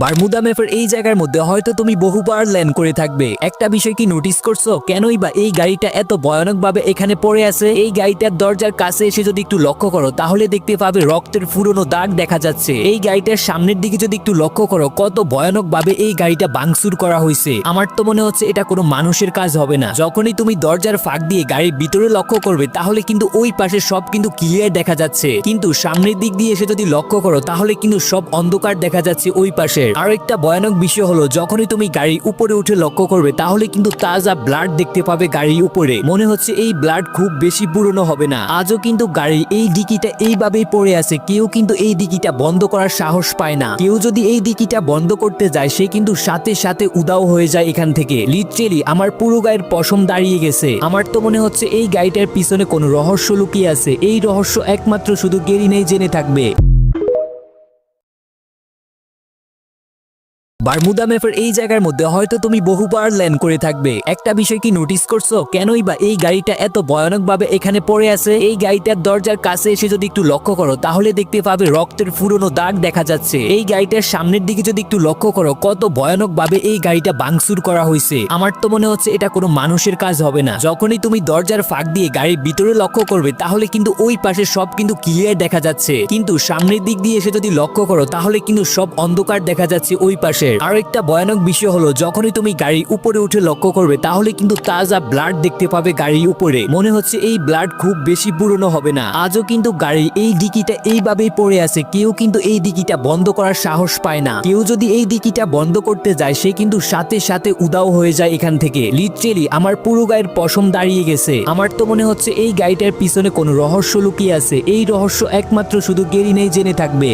Bermuda ম্যাপের এই জায়গার মধ্যে হয়তো তুমি বহুবার ল্যান্ড করে থাকবে। একটা বিষয় কি নোটিস করছো, কেনই বা এই গাড়িটা এত ভয়ানকভাবে এখানে পড়ে আছে? এই গাড়িটার দরজার কাছে এসে যদি একটু লক্ষ্য করো তাহলে দেখতে পাবে রক্তের পুরনো দাগ দেখা যাচ্ছে। এই গাড়িটার সামনের দিকে যদি একটু লক্ষ্য করো কত ভয়ানকভাবে এই গাড়িটা ভাঙচুর করা হয়েছে। আমার তো মনে হচ্ছে এটা কোনো মানুষের কাজ হবে না। যখনই তুমি দরজার ফাঁক দিয়ে গাড়ির ভিতরে লক্ষ্য করবে তাহলে কিন্তু ওই পাশে সব কিন্তু ক্লিয়ার দেখা যাচ্ছে, কিন্তু সামনের দিক দিয়ে এসে যদি লক্ষ্য করো তাহলে কিন্তু সব অন্ধকার দেখা যাচ্ছে ওই পাশে। আর একটা ভয়ানক বিষয় হলো যখনই তুমি গাড়ির উপরে উঠে লক্ষ্য করবে তাহলে কিন্তু তাজা ব্লাড দেখতে পাবে গাড়ির উপরে। মনে হচ্ছে এই ব্লাড খুব বেশি পুরনো হবে না। আজও কিন্তু গাড়ির এই ডিকিটা এইভাবেই পড়ে আছে, কেউ কিন্তু এই ডিকিটা বন্ধ করার সাহস পায় না। কেউ যদি এই ডিকিটা বন্ধ করতে যায় সে কিন্তু সাথে সাথে উদাও হয়ে যায় এখান থেকে। লিটারেলি আমার পুরো গায়ের পশম দাঁড়িয়ে গেছে। আমার তো মনে হচ্ছে এই গাড়িটার পিছনে কোনো রহস্য লুকিয়ে আছে। এই রহস্য একমাত্র শুধু গেরিনাই জেনে থাকবে। বারমুদা ম্যাপের এই জায়গার মধ্যে হয়তো তুমি বহুবার ল্যান্ড করে থাকবে। একটা বিষয় কি নোটিস করছো, কেনই বা এই গাড়িটা এত ভয়ানকভাবে এখানে পড়ে আছে? এই গাড়িটার দরজার কাছে এসে যদি একটু লক্ষ্য করো তাহলে দেখতে পাবে রক্তের পুরনো দাগ দেখা যাচ্ছে। এই গাড়িটার সামনের দিকে যদি একটু লক্ষ্য করো কত ভয়ানকভাবে এই গাড়িটা ভাঙচুর করা হয়েছে। আমার তো মনে হচ্ছে এটা কোনো মানুষের কাজ হবে না। যখনই তুমি দরজার ফাঁক দিয়ে গাড়ির ভিতরে লক্ষ্য করবে তাহলে কিন্তু ওই পাশে সব কিন্তু ক্লিয়ার দেখা যাচ্ছে, কিন্তু সামনের দিক দিয়ে এসে যদি লক্ষ্য করো তাহলে কিন্তু সব অন্ধকার দেখা যাচ্ছে ওই পাশে। আর একটা ভয়ানক বিষয় হলো যখনই তুমি গাড়ির উপরে উঠে লক্ষ্য করবে তাহলে কিন্তু তাজা ব্লাড দেখতে পাবে গাড়ির উপরে। মনে হচ্ছে এই ব্লাড খুব বেশি পুরনো হবে না। আজও কিন্তু গাড়ির এই ডিকিটা এইভাবেই পড়ে আছে, কেউ কিন্তু এই ডিকিটা বন্ধ করার সাহস পায় না। কেউ যদি এই ডিকিটা বন্ধ করতে যায় সে কিন্তু সাথে সাথে উদাও হয়ে যায় এখান থেকে। লিটারেলি আমার পুরো গায়ের পশম দাঁড়িয়ে গেছে। আমার তো মনে হচ্ছে এই গাড়িটার পিছনে কোনো রহস্য লুকিয়ে আছে। এই রহস্য একমাত্র শুধু গেরিনাই জেনে থাকবে।